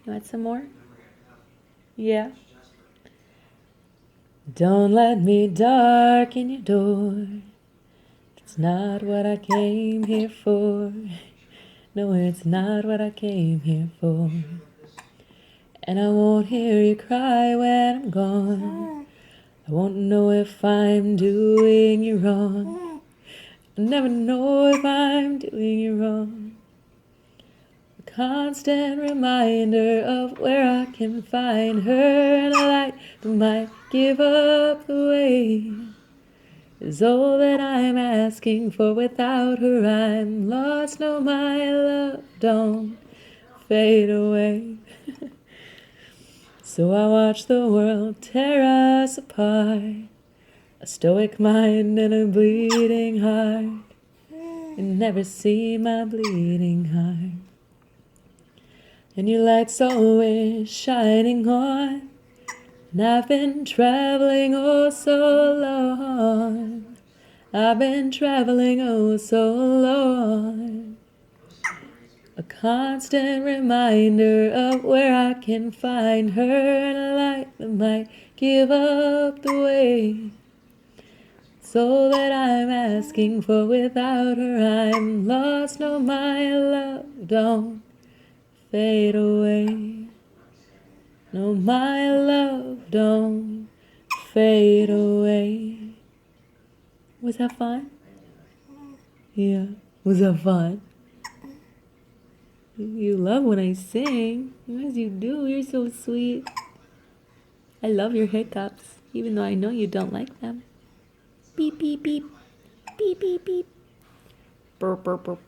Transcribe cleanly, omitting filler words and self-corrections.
You want some more? Yeah. Don't let me darken your door. It's not what I came here for. No, it's not what I came here for. And I won't hear you cry when I'm gone. I won't know if I'm doing you wrong. I'll never know if I'm doing you wrong. A constant reminder of where I can find her, and a light that might give up the way is all that I'm asking for. Without her I'm lost. No, my love, don't fade away. So I watch the world tear us apart, a stoic mind and a bleeding heart, and never see my bleeding heart. And your light's always shining on, and I've been traveling oh so long. I've been traveling oh so long. A constant reminder of where I can find her, and a light that might give up the way. It's all that I'm asking for. Without her I'm lost. No, my love, don't fade away. No, my love, don't fade away. Was that fun? Yeah. Was that fun? You love when I sing. Yes, you do. You're so sweet. I love your hiccups, even though I know you don't like them. Beep, beep, beep. Beep, beep, beep. Burp, burp, burp.